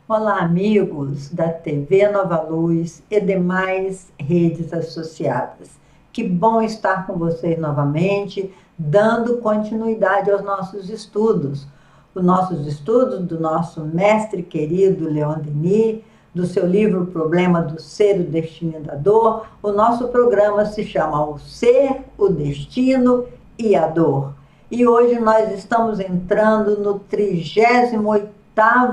Olá, amigos da TV Nova Luz e demais redes associadas. Que bom estar com vocês novamente, dando continuidade aos nossos estudos. Os nossos estudos do nosso mestre querido Leon Denis, do seu livro Problema do Ser, o Destino e da Dor. O nosso programa se chama O Ser, o Destino e a Dor. E hoje nós estamos entrando no 38º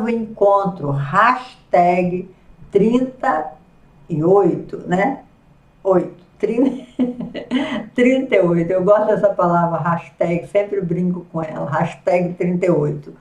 encontro, hashtag 38, né? 38. Eu gosto dessa palavra hashtag, sempre brinco com ela, hashtag 38.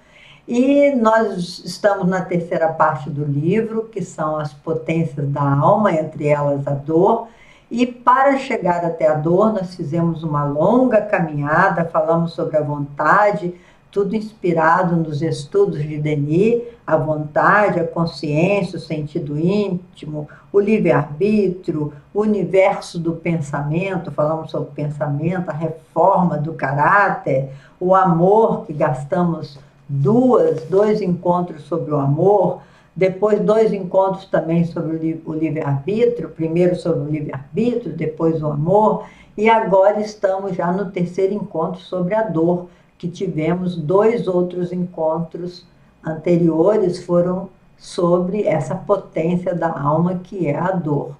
E nós estamos na terceira parte do livro, que são as potências da alma, entre elas a dor. E para chegar até a dor, nós fizemos uma longa caminhada, falamos sobre a vontade, tudo inspirado nos estudos de Denis, a vontade, a consciência, o sentido íntimo, o livre-arbítrio, o universo do pensamento, falamos sobre o pensamento, a reforma do caráter, o amor, que gastamos dois encontros sobre o amor, depois 2 encontros também sobre o livre-arbítrio, primeiro sobre o livre-arbítrio, depois o amor, e agora estamos já no terceiro encontro sobre a dor, que tivemos 2 outros encontros anteriores, foram sobre essa potência da alma que é a dor.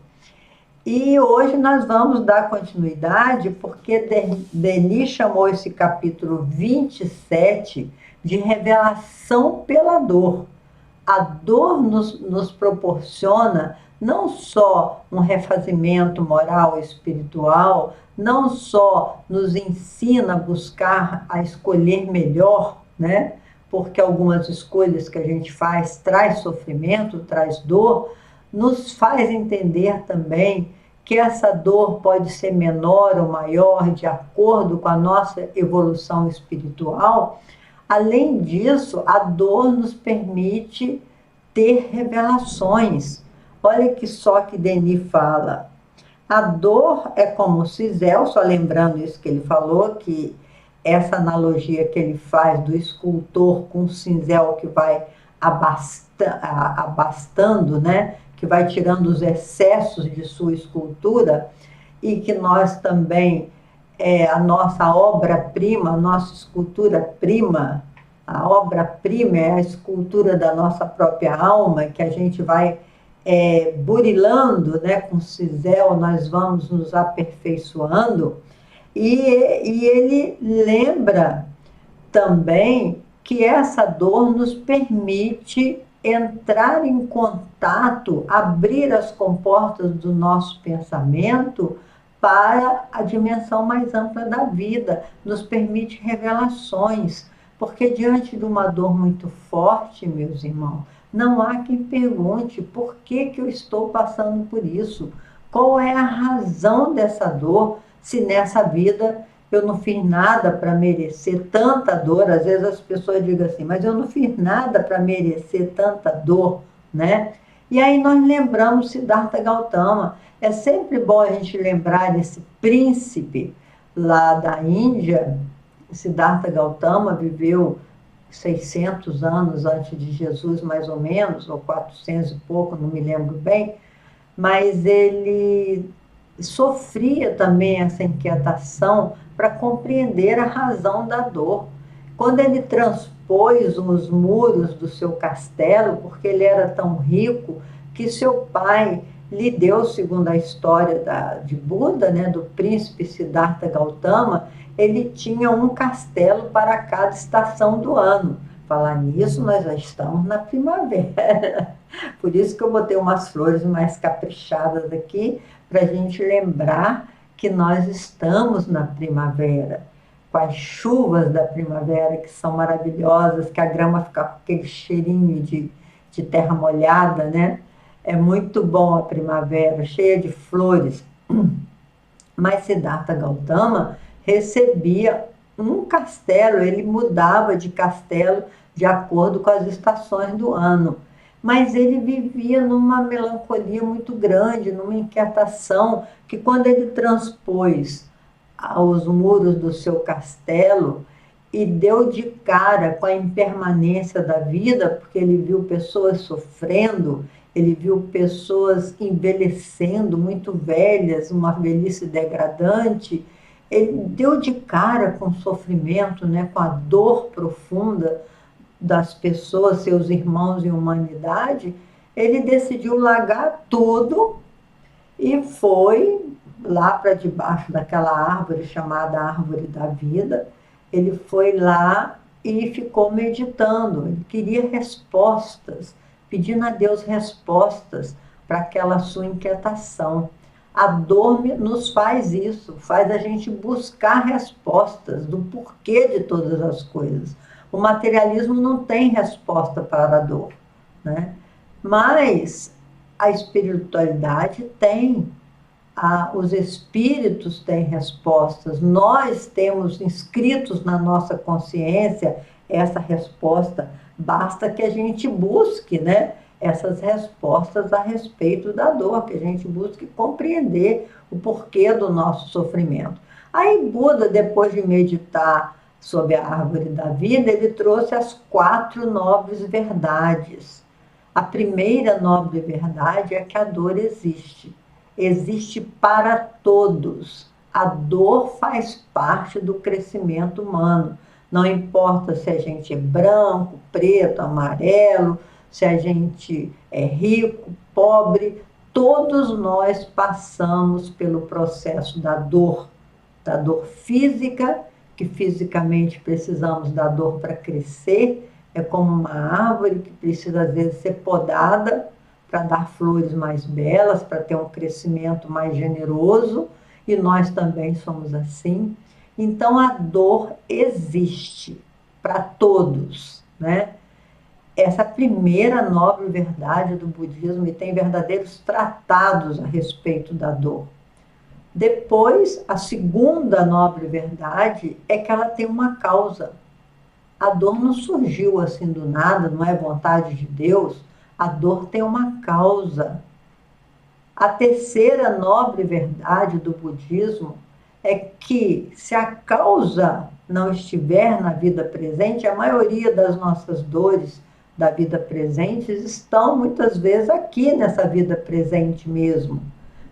E hoje nós vamos dar continuidade, porque Denis chamou esse capítulo 27 de revelação pela dor. A dor nos proporciona não só um refazimento moral e espiritual, não só nos ensina a buscar, a escolher melhor, né? Porque algumas escolhas que a gente faz traz sofrimento, traz dor, nos faz entender também que essa dor pode ser menor ou maior de acordo com a nossa evolução espiritual. Além disso, a dor nos permite ter revelações. Olha que só que Denis fala. A dor é como o cisel, só lembrando isso que ele falou, que essa analogia que ele faz do escultor com o cinzel que vai abastando, né? Que vai tirando os excessos de sua escultura, e que nós também, a nossa obra-prima, a nossa escultura-prima, a obra-prima é a escultura da nossa própria alma, que a gente vai burilando, né, com cisel, nós vamos nos aperfeiçoando. E ele lembra também que essa dor nos permite entrar em contato, abrir as comportas do nosso pensamento para a dimensão mais ampla da vida, nos permite revelações, porque diante de uma dor muito forte, meus irmãos, não há quem pergunte por que eu estou passando por isso, qual é a razão dessa dor, se nessa vida eu não fiz nada para merecer tanta dor. Às vezes as pessoas dizem assim, mas eu não fiz nada para merecer tanta dor, né? E aí nós lembramos Siddhartha Gautama. É sempre bom a gente lembrar esse príncipe lá da Índia. Siddhartha Gautama viveu 600 anos antes de Jesus, mais ou menos, ou 400 e pouco, não me lembro bem, mas ele sofria também essa inquietação para compreender a razão da dor. Quando ele transpôs os muros do seu castelo, porque ele era tão rico que seu pai lhe deu, segundo a história de Buda, né, do príncipe Siddhartha Gautama, ele tinha um castelo para cada estação do ano. Falar nisso, nós já estamos na primavera. Por isso que eu botei umas flores mais caprichadas aqui, para a gente lembrar que nós estamos na primavera, com as chuvas da primavera, que são maravilhosas, que a grama fica com aquele cheirinho de terra molhada, né? É muito bom a primavera, cheia de flores. Mas Siddhartha Gautama recebia um castelo, ele mudava de castelo de acordo com as estações do ano. Mas ele vivia numa melancolia muito grande, numa inquietação, que quando ele transpôs os muros do seu castelo e deu de cara com a impermanência da vida, porque ele viu pessoas sofrendo, ele viu pessoas envelhecendo, muito velhas, uma velhice degradante. Ele deu de cara com o sofrimento, né, com a dor profunda das pessoas, seus irmãos em humanidade. Ele decidiu largar tudo e foi lá para debaixo daquela árvore chamada Árvore da Vida. Ele foi lá e ficou meditando. Ele queria respostas, pedindo a Deus respostas para aquela sua inquietação. A dor nos faz isso, faz a gente buscar respostas do porquê de todas as coisas. O materialismo não tem resposta para a dor, né? Mas a espiritualidade tem, os espíritos têm respostas, nós temos inscritos na nossa consciência essa resposta, basta que a gente busque, né, essas respostas a respeito da dor, que a gente busque compreender o porquê do nosso sofrimento. Aí Buda, depois de meditar sobre a árvore da vida, ele trouxe as 4 nobres verdades. A primeira nobre verdade é que a dor existe. Existe para todos. A dor faz parte do crescimento humano. Não importa se a gente é branco, preto, amarelo, se a gente é rico, pobre, todos nós passamos pelo processo da dor física, que fisicamente precisamos da dor para crescer. É como uma árvore que precisa, às vezes, ser podada para dar flores mais belas, para ter um crescimento mais generoso, e nós também somos assim. Então, a dor existe para todos, né? Essa primeira nobre verdade do budismo, e tem verdadeiros tratados a respeito da dor. Depois, a segunda nobre verdade é que ela tem uma causa. A dor não surgiu assim do nada, não é vontade de Deus. A dor tem uma causa. A terceira nobre verdade do budismo é que, se a causa não estiver na vida presente, a maioria das nossas dores da vida presente estão muitas vezes aqui nessa vida presente mesmo.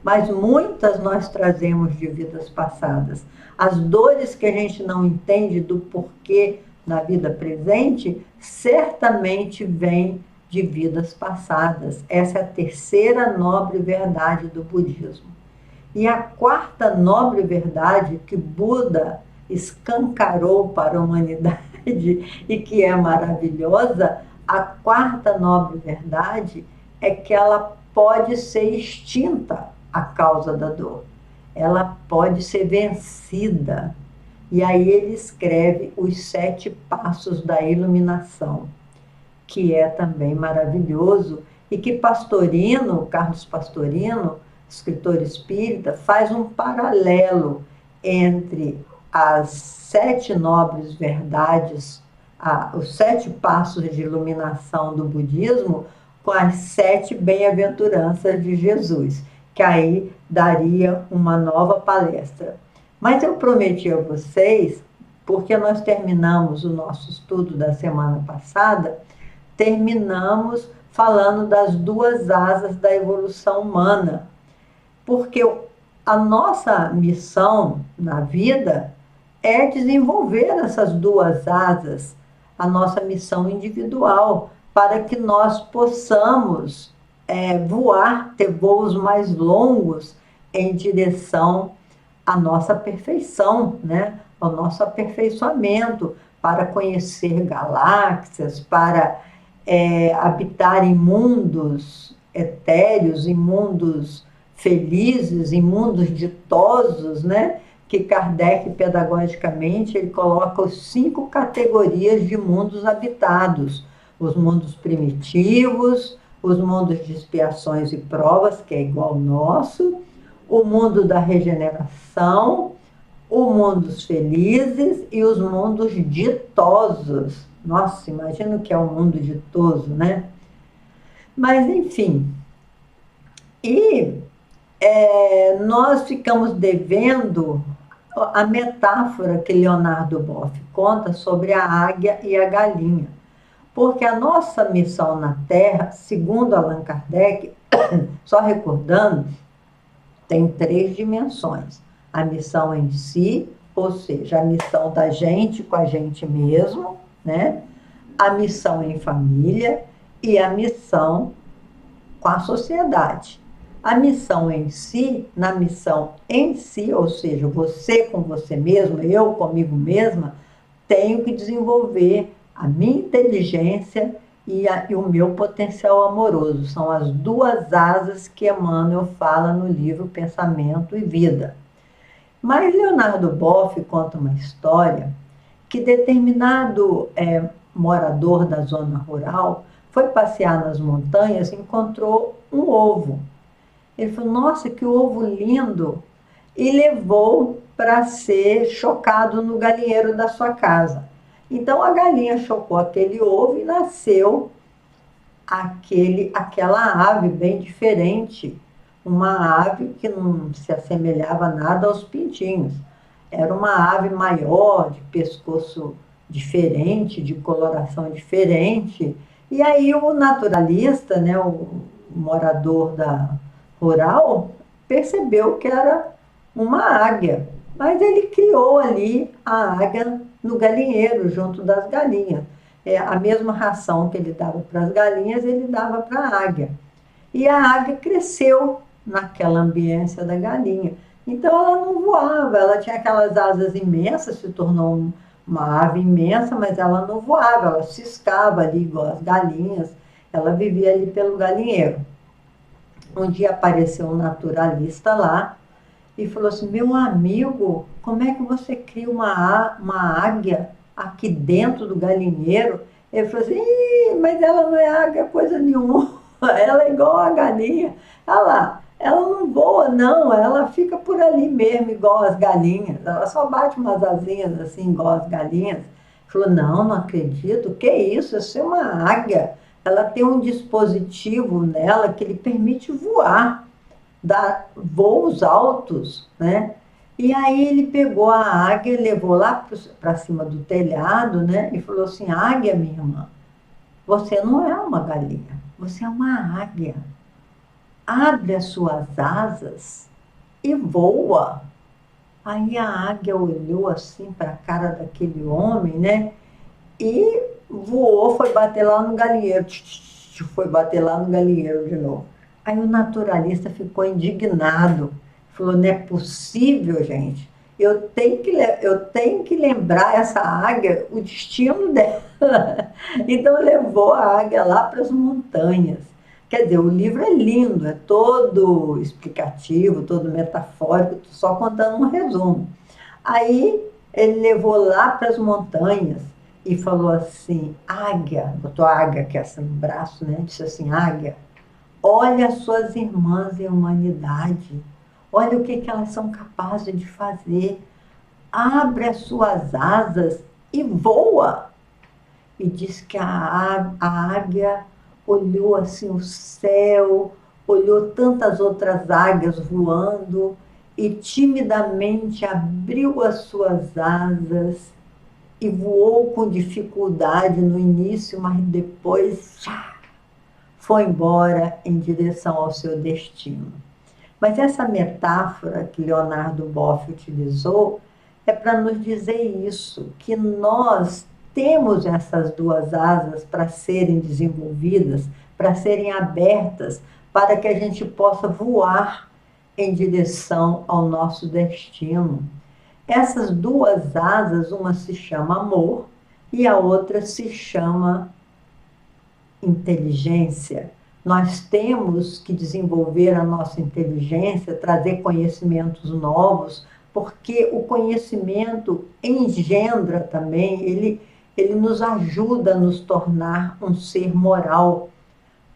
Mas muitas nós trazemos de vidas passadas. As dores que a gente não entende do porquê na vida presente, certamente vêm de vidas passadas. Essa é a terceira nobre verdade do budismo. E a quarta nobre verdade que Buda escancarou para a humanidade e que é maravilhosa, a quarta nobre verdade é que ela pode ser extinta, a causa da dor. Ela pode ser vencida. E aí ele escreve os 7 passos da iluminação, que é também maravilhoso, e que Pastorino, Carlos Pastorino, escritor espírita, faz um paralelo entre as 7 nobres verdades, os 7 passos de iluminação do budismo, com as 7 bem-aventuranças de Jesus, que aí daria uma nova palestra. Mas eu prometi a vocês, porque nós terminamos o nosso estudo da semana passada, terminamos falando das 2 asas da evolução humana, porque a nossa missão na vida é desenvolver essas 2 asas, a nossa missão individual, para que nós possamos voar, ter voos mais longos em direção à nossa perfeição, né? Ao nosso aperfeiçoamento, para conhecer galáxias, para habitar em mundos etéreos, em mundos felizes, em mundos ditosos, né? Que Kardec, pedagogicamente, ele coloca as 5 categorias de mundos habitados: os mundos primitivos, os mundos de expiações e provas, que é igual ao nosso, o mundo da regeneração, os mundos felizes e os mundos ditosos. Nossa, imagina o que é um mundo ditoso, né? Mas, enfim, e nós ficamos devendo a metáfora que Leonardo Boff conta sobre a águia e a galinha. Porque a nossa missão na Terra, segundo Allan Kardec, só recordando, tem 3 dimensões. A missão em si, ou seja, a missão da gente com a gente mesmo, né? A missão em família e a missão com a sociedade. A missão em si, na missão em si, ou seja, você com você mesmo, eu comigo mesma, tenho que desenvolver a minha inteligência e o meu potencial amoroso. São as 2 asas que Emmanuel fala no livro Pensamento e Vida. Mas Leonardo Boff conta uma história que determinado morador da zona rural foi passear nas montanhas e encontrou um ovo. Ele falou, nossa, que ovo lindo! E levou para ser chocado no galinheiro da sua casa. Então a galinha chocou aquele ovo e nasceu aquela ave bem diferente, uma ave que não se assemelhava nada aos pintinhos. Era uma ave maior, de pescoço diferente, de coloração diferente. E aí o naturalista, né, o morador da rural, percebeu que era uma águia. Mas ele criou ali a águia no galinheiro, junto das galinhas. A mesma ração que ele dava para as galinhas, ele dava para a águia. E a águia cresceu naquela ambiência da galinha. Então ela não voava, ela tinha aquelas asas imensas, se tornou uma ave imensa, mas ela não voava, ela ciscava ali igual as galinhas, ela vivia ali pelo galinheiro. Um dia apareceu um naturalista lá e falou assim, meu amigo, como é que você cria uma águia aqui dentro do galinheiro? Ele falou assim, mas ela não é águia coisa nenhuma, ela é igual a galinha. Olha lá, ela não voa não, ela fica por ali mesmo, igual as galinhas, ela só bate umas asinhas assim, igual as galinhas. Ele falou, não acredito, que isso, isso é uma águia. Ela tem um dispositivo nela que lhe permite voar, dar voos altos, né? E aí ele pegou a águia, levou lá para cima do telhado, né? E falou assim, águia, minha irmã, você não é uma galinha, você é uma águia. Abre as suas asas e voa. Aí a águia olhou assim para a cara daquele homem, né? E voou, foi bater lá no galinheiro. Foi bater lá no galinheiro de novo. Aí o naturalista ficou indignado. Falou, não é possível, gente. Eu tenho que lembrar essa águia, o destino dela. Então levou a águia lá para as montanhas. Quer dizer, o livro é lindo, é todo explicativo, todo metafórico, estou só contando um resumo. Aí ele levou lá para as montanhas e falou assim, águia, botou a águia aqui assim no braço, né? Disse assim, águia, olha as suas irmãs em humanidade, olha o que elas são capazes de fazer, abre as suas asas e voa. E diz que a águia olhou assim o céu, olhou tantas outras águias voando e timidamente abriu as suas asas e voou com dificuldade no início, mas depois foi embora em direção ao seu destino. Mas essa metáfora que Leonardo Boff utilizou é para nos dizer isso, que nós temos essas 2 asas para serem desenvolvidas, para serem abertas, para que a gente possa voar em direção ao nosso destino. Essas 2 asas, uma se chama amor e a outra se chama inteligência. Nós temos que desenvolver a nossa inteligência, trazer conhecimentos novos, porque o conhecimento engendra também, ele nos ajuda a nos tornar um ser moral,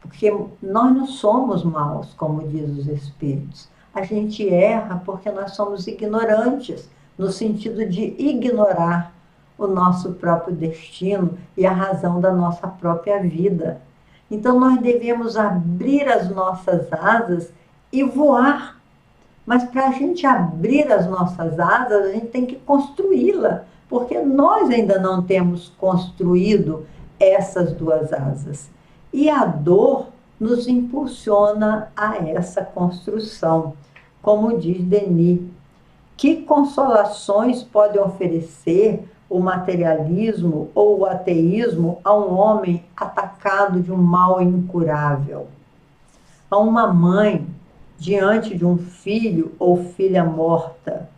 porque nós não somos maus, como diz os Espíritos. A gente erra porque nós somos ignorantes, no sentido de ignorar o nosso próprio destino e a razão da nossa própria vida. Então nós devemos abrir as nossas asas e voar, Mas para a gente abrir as nossas asas, a gente tem que construí-la, porque nós ainda não temos construído essas duas asas. E a dor nos impulsiona a essa construção, como diz Denis. Que consolações pode oferecer o materialismo ou o ateísmo a um homem atacado de um mal incurável? A uma mãe diante de um filho ou filha morta?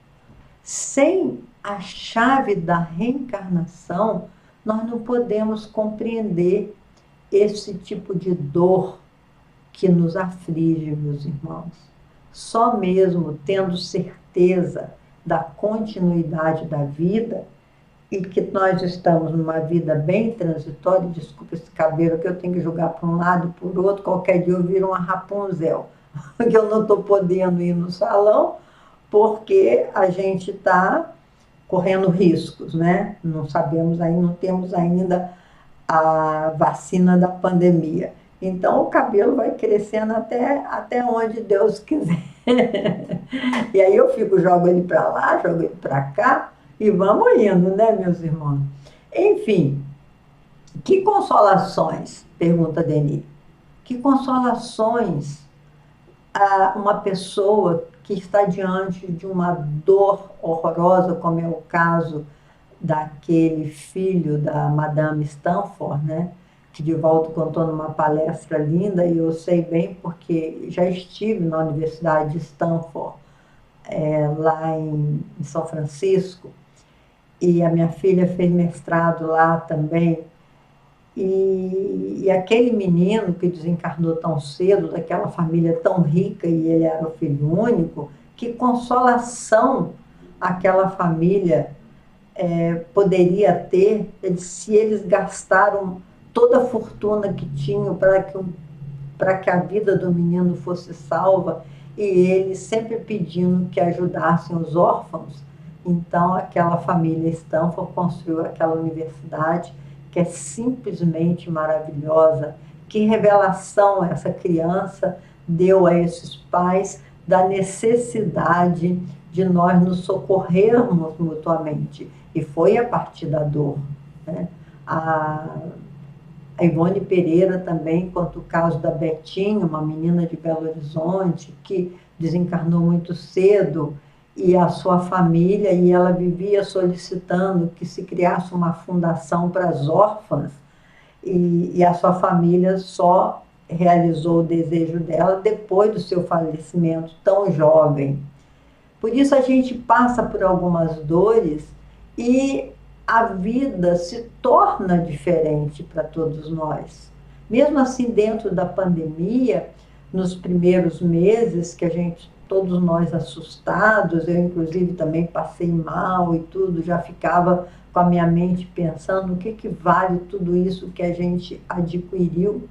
Sem a chave da reencarnação, nós não podemos compreender esse tipo de dor que nos aflige, meus irmãos. Só mesmo tendo certeza da continuidade da vida e que nós estamos numa vida bem transitória, desculpa esse cabelo que eu tenho que jogar para um lado e para o outro, qualquer dia eu viro uma Rapunzel, que eu não estou podendo ir no salão, porque a gente está correndo riscos, né? Não sabemos ainda, não temos ainda a vacina da pandemia. Então, o cabelo vai crescendo até onde Deus quiser. E aí eu jogo ele para lá, jogo ele para cá, e vamos indo, né, meus irmãos? Enfim, que consolações, pergunta Denis, que consolações uma pessoa que está diante de uma dor horrorosa, como é o caso daquele filho da Madame Stanford, né? Que Divaldo contou numa palestra linda, e eu sei bem porque já estive na Universidade de Stanford, lá em São Francisco, e a minha filha fez mestrado lá também. E aquele menino que desencarnou tão cedo, daquela família tão rica, e ele era o filho único, que consolação aquela família poderia ter se eles gastaram toda a fortuna que tinham para que a vida do menino fosse salva, e eles sempre pedindo que ajudassem os órfãos. Então, aquela família Stanford construiu aquela universidade, que é simplesmente maravilhosa. Que revelação essa criança deu a esses pais da necessidade de nós nos socorrermos mutuamente. E foi a partir da dor, né? A Ivone Pereira também conta o caso da Betinha, uma menina de Belo Horizonte, que desencarnou muito cedo, e a sua família, e ela vivia solicitando que se criasse uma fundação para as órfãs, e a sua família só realizou o desejo dela depois do seu falecimento, tão jovem. Por isso a gente passa por algumas dores e a vida se torna diferente para todos nós. Mesmo assim, dentro da pandemia, nos primeiros meses, que todos nós assustados, eu inclusive também passei mal e tudo, já ficava com a minha mente pensando o que vale tudo isso que a gente adquiriu,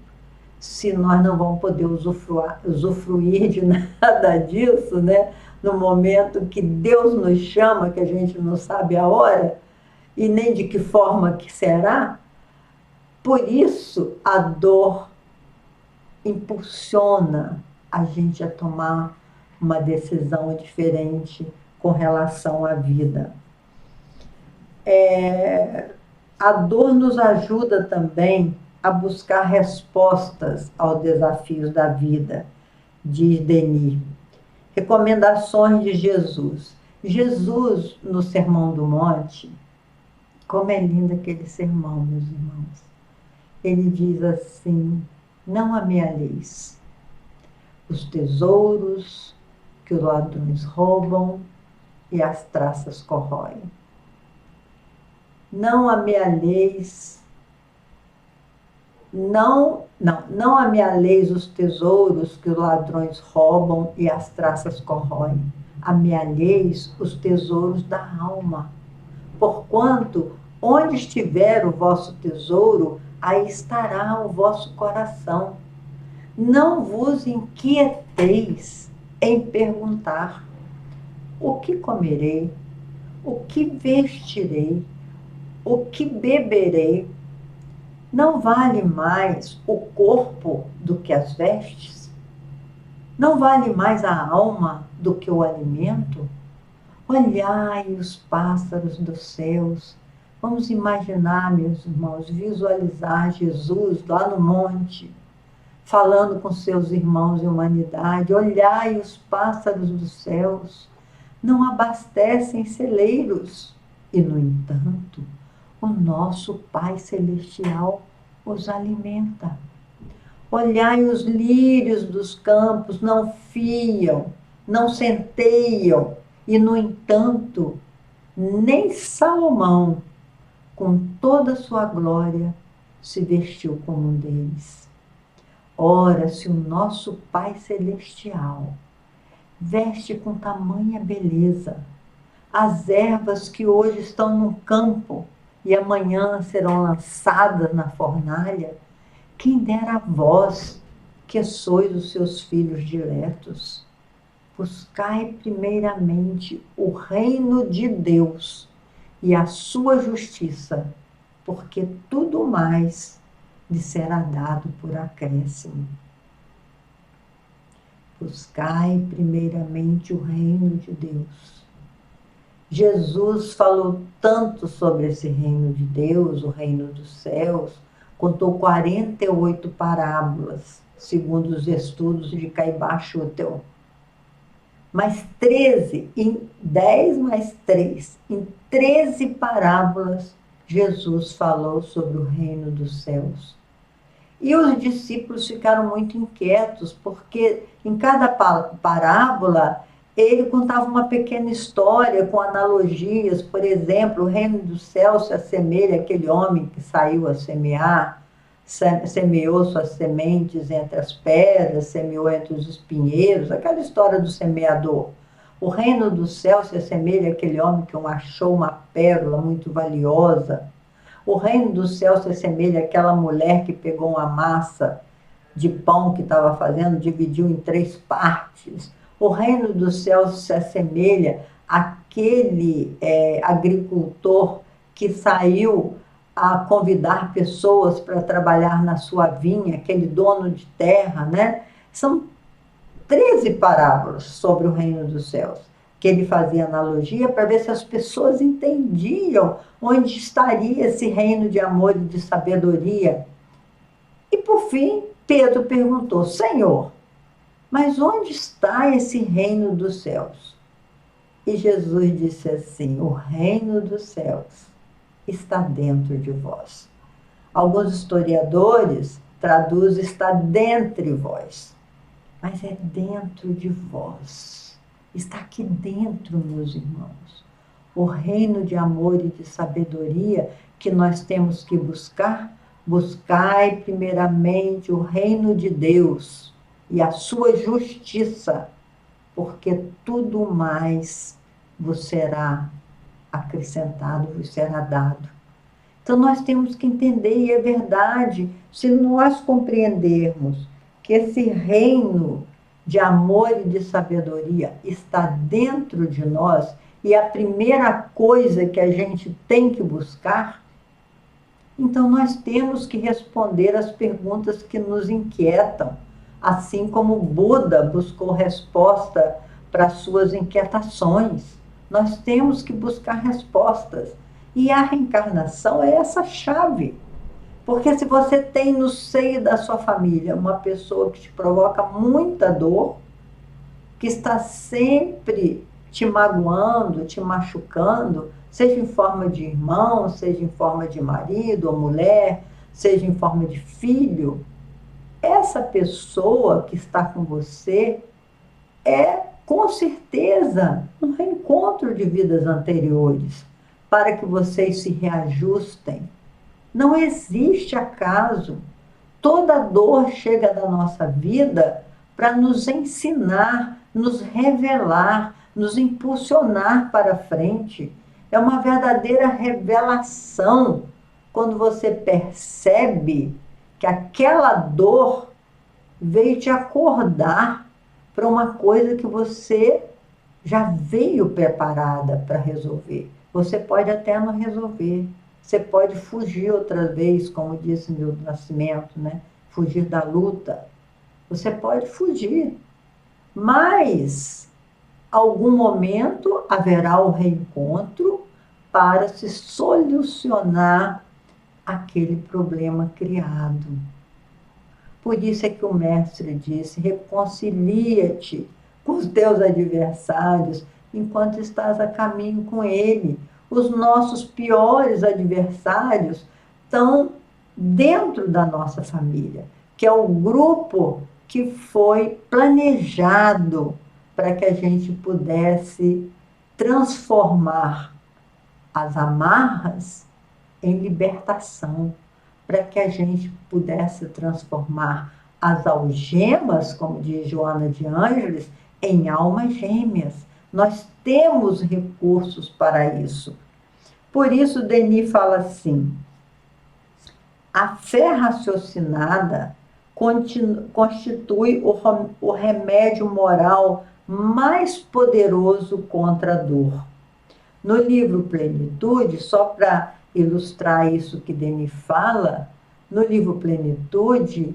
se nós não vamos poder usufruir de nada disso, né? No momento que Deus nos chama, que a gente não sabe a hora, e nem de que forma que será. Por isso, a dor impulsiona a gente a tomar uma decisão diferente com relação à vida. A dor nos ajuda também a buscar respostas aos desafios da vida, diz Denis. Recomendações de Jesus. Jesus, no Sermão do Monte, como é lindo aquele sermão, meus irmãos. Ele diz assim: não amealheis os tesouros que os ladrões roubam e as traças corroem. Não amealheis, não amealheis os tesouros que os ladrões roubam e as traças corroem. Amealheis os tesouros da alma. Porquanto, onde estiver o vosso tesouro, aí estará o vosso coração. Não vos inquieteis em perguntar: o que comerei? O que vestirei? O que beberei? Não vale mais o corpo do que as vestes? Não vale mais a alma do que o alimento? Olhai os pássaros dos céus. Vamos imaginar, meus irmãos, visualizar Jesus lá no monte, falando com seus irmãos em humanidade. Olhai os pássaros dos céus. Não abastecem celeiros. E, no entanto, o nosso Pai Celestial os alimenta. Olhai os lírios dos campos, não fiam, não centeiam, e, no entanto, nem Salomão, com toda a sua glória, se vestiu como um deles. Ora, se o nosso Pai Celestial veste com tamanha beleza as ervas que hoje estão no campo e amanhã serão lançadas na fornalha, quem dera a vós, que sois os seus filhos diletos. Buscai primeiramente o reino de Deus e a sua justiça, porque tudo mais lhe será dado por acréscimo. Buscai primeiramente o reino de Deus. Jesus falou tanto sobre esse reino de Deus, o reino dos céus, contou 48 parábolas, segundo os estudos de Caibá Schutel. Mais 13, em 10 mais 3, em 13 parábolas, Jesus falou sobre o reino dos céus. E os discípulos ficaram muito inquietos, porque em cada parábola ele contava uma pequena história com analogias. Por exemplo, o reino dos céus se assemelha àquele homem que saiu a semear, semeou suas sementes entre as pedras, semeou entre os espinheiros, aquela história do semeador. O reino do céu se assemelha àquele homem que achou uma pérola muito valiosa. O reino do céu se assemelha àquela mulher que pegou uma massa de pão que estava fazendo, dividiu em 3 partes. O reino do céu se assemelha àquele agricultor que saiu a convidar pessoas para trabalhar na sua vinha, aquele dono de terra, né? São 13 parábolas sobre o reino dos céus, que ele fazia analogia para ver se as pessoas entendiam onde estaria esse reino de amor e de sabedoria. E, por fim, Pedro perguntou: Senhor, mas onde está esse reino dos céus? E Jesus disse assim: o reino dos céus está dentro de vós. Alguns historiadores traduzem está dentre vós, mas é dentro de vós. Está aqui dentro, meus irmãos. O reino de amor e de sabedoria que nós temos que buscar. Buscai primeiramente o reino de Deus e a sua justiça, porque tudo mais vos será acrescentado, vos será dado. Então nós temos que entender, e é verdade, se nós compreendermos que esse reino de amor e de sabedoria está dentro de nós, e a primeira coisa que a gente tem que buscar, então nós temos que responder às perguntas que nos inquietam, assim como Buda buscou resposta para as suas inquietações. Nós temos que buscar respostas. E a reencarnação é essa chave. Porque se você tem no seio da sua família uma pessoa que te provoca muita dor, que está sempre te magoando, te machucando, seja em forma de irmão, seja em forma de marido ou mulher, seja em forma de filho, essa pessoa que está com você é, com certeza, um reencontro de vidas anteriores, para que vocês se reajustem. Não existe acaso. Toda dor chega da nossa vida para nos ensinar, nos revelar, nos impulsionar para frente. É uma verdadeira revelação quando você percebe que aquela dor veio te acordar para uma coisa que você já veio preparada para resolver. Você pode até não resolver. Você pode fugir outra vez, como disse Milton Nascimento, né? Fugir da luta. Você pode fugir. Mas, algum momento, haverá o reencontro para se solucionar aquele problema criado. Por isso é que o mestre disse: reconcilia-te com os teus adversários enquanto estás a caminho com ele. Os nossos piores adversários estão dentro da nossa família, que é o grupo que foi planejado para que a gente pudesse transformar as amarras em libertação, para que a gente pudesse transformar as algemas, como diz Joana de Ângeles, em almas gêmeas. Nós temos recursos para isso. Por isso, Denis fala assim: a fé raciocinada constitui o remédio moral mais poderoso contra a dor. No livro Plenitude, só para ilustrar isso que Denis fala, no livro Plenitude,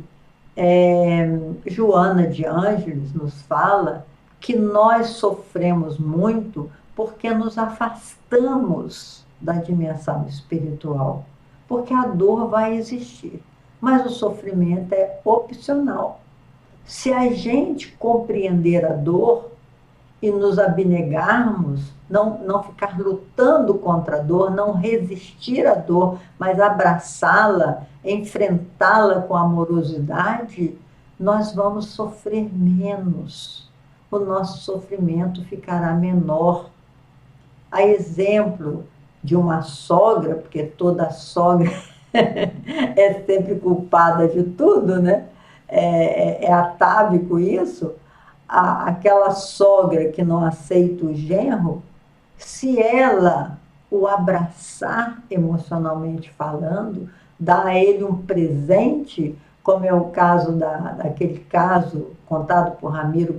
Joana de Ângeles nos fala que nós sofremos muito porque nos afastamos da dimensão espiritual, porque a dor vai existir, mas o sofrimento é opcional. Se a gente compreender a dor e nos abnegarmos, não ficar lutando contra a dor, não resistir à dor, mas abraçá-la, enfrentá-la com amorosidade, nós vamos sofrer menos. O nosso sofrimento ficará menor. A exemplo de uma sogra, porque toda sogra é sempre culpada de tudo, né? É atávico isso. Aquela sogra que não aceita o genro, se ela o abraçar emocionalmente falando, dar a ele um presente, como é o caso daquele caso contado por Ramiro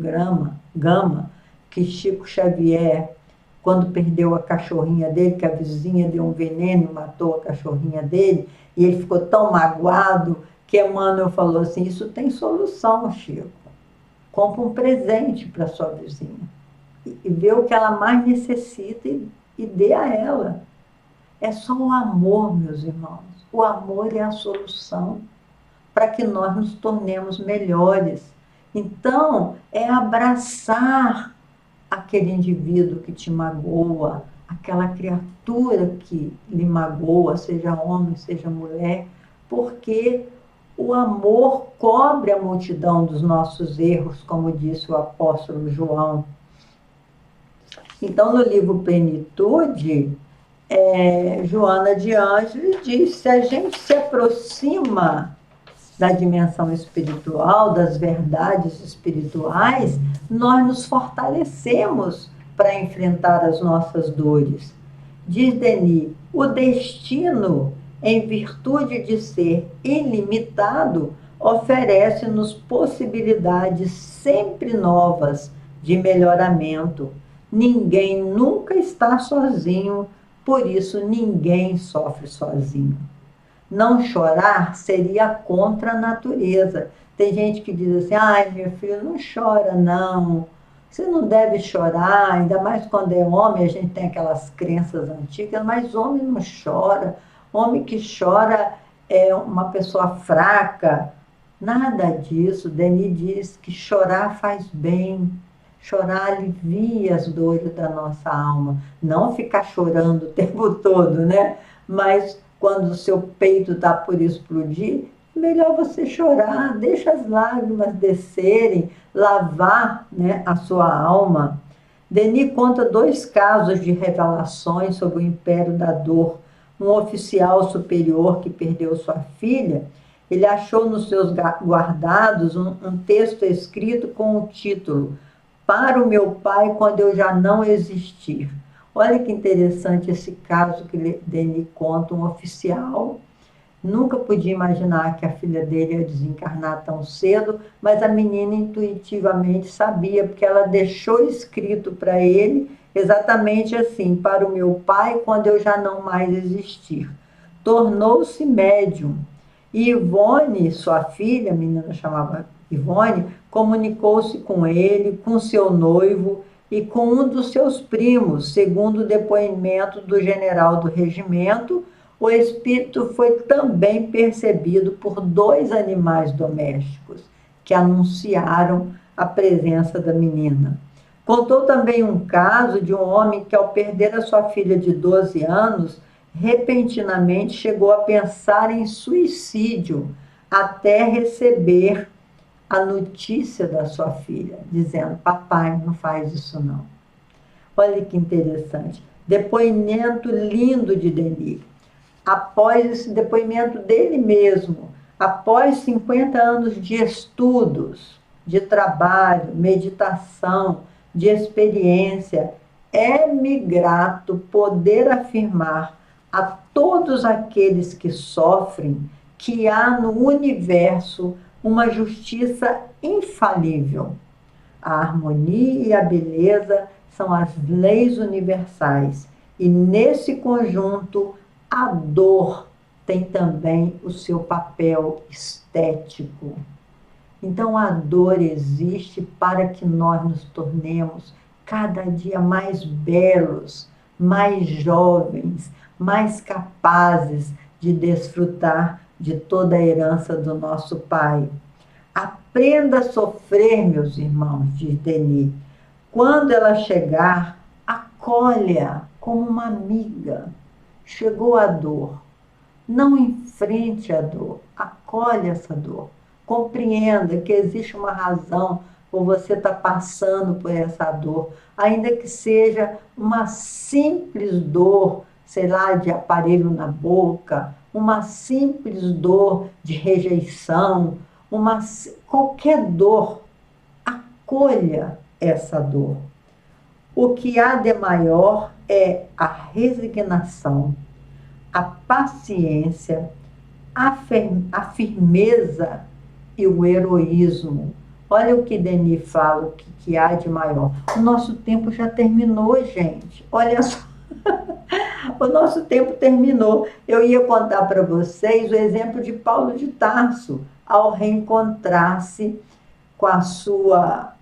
Gama, que Chico Xavier, quando perdeu a cachorrinha dele, que a vizinha deu um veneno e matou a cachorrinha dele, e ele ficou tão magoado que Emmanuel falou assim: isso tem solução, Chico. Compra um presente para sua vizinha e vê o que ela mais necessita e dê a ela. É só o amor, meus irmãos. O amor é a solução para que nós nos tornemos melhores. Então, é abraçar aquele indivíduo que te magoa, aquela criatura que lhe magoa, seja homem, seja mulher, porque o amor cobre a multidão dos nossos erros, como disse o apóstolo João. Então, no livro Plenitude, Joana de Ângeles diz: se a gente se aproxima da dimensão espiritual, das verdades espirituais, nós nos fortalecemos para enfrentar as nossas dores. Diz Denis: o destino, em virtude de ser ilimitado, oferece-nos possibilidades sempre novas de melhoramento. Ninguém nunca está sozinho, por isso ninguém sofre sozinho. Não chorar seria contra a natureza. Tem gente que diz assim: ai, meu filho, não chora não. Você não deve chorar, ainda mais quando é homem, a gente tem aquelas crenças antigas, mas homem não chora. Homem que chora é uma pessoa fraca. Nada disso. Denis diz que chorar faz bem. Chorar alivia as dores da nossa alma. Não ficar chorando o tempo todo, né? Mas quando o seu peito está por explodir, melhor você chorar, deixa as lágrimas descerem, lavar, né, a sua alma. Denis conta 2 casos de revelações sobre o império da dor. Um oficial superior que perdeu sua filha, ele achou nos seus guardados um texto escrito com o título: Para o meu pai quando eu já não existir. Olha que interessante esse caso que Denis conta. Um oficial nunca podia imaginar que a filha dele ia desencarnar tão cedo, mas a menina intuitivamente sabia, porque ela deixou escrito para ele exatamente assim: para o meu pai quando eu já não mais existir. Tornou-se médium. E Ivone, sua filha, a menina chamava Ivone, comunicou-se com ele, com seu noivo e com um dos seus primos. Segundo o depoimento do general do regimento, o espírito foi também percebido por 2 animais domésticos que anunciaram a presença da menina. Contou também um caso de um homem que, ao perder a sua filha de 12 anos, repentinamente chegou a pensar em suicídio até receber a notícia da sua filha, dizendo: papai, não faz isso não. Olha que interessante. Depoimento lindo de Denis. Após esse depoimento dele mesmo, após 50 anos de estudos, de trabalho, meditação, de experiência, é-me grato poder afirmar a todos aqueles que sofrem que há no universo uma justiça infalível. A harmonia e a beleza são as leis universais, e nesse conjunto a dor tem também o seu papel estético. Então a dor existe para que nós nos tornemos cada dia mais belos, mais jovens, mais capazes de desfrutar de toda a herança do nosso Pai. Aprenda a sofrer, meus irmãos, diz Denis. Quando ela chegar, acolha como uma amiga. Chegou a dor. Não enfrente a dor, acolhe essa dor. Compreenda que existe uma razão por você estar passando por essa dor, ainda que seja uma simples dor, sei lá, de aparelho na boca, uma simples dor de rejeição, qualquer dor, acolha essa dor. O que há de maior é a resignação, a paciência, a firmeza e o heroísmo. Olha o que Denis fala, o que há de maior. O nosso tempo já terminou, gente. Olha só. O nosso tempo terminou. Eu ia contar para vocês o exemplo de Paulo de Tarso, ao reencontrar-se com a sua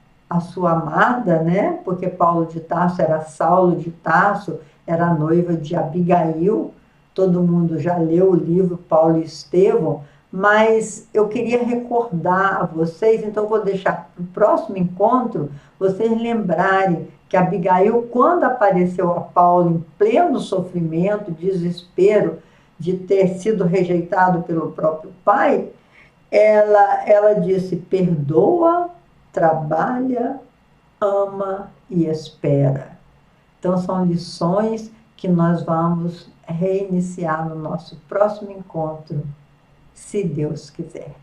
amada, né? Porque Paulo de Tarso era Saulo de Tarso, era noiva de Abigail. Todo mundo já leu o livro Paulo e Estevão, mas eu queria recordar a vocês, então vou deixar para o próximo encontro vocês lembrarem que Abigail, quando apareceu a Paulo em pleno sofrimento, desespero de ter sido rejeitado pelo próprio pai, ela disse: perdoa, trabalha, ama e espera. Então são lições que nós vamos reiniciar no nosso próximo encontro, se Deus quiser.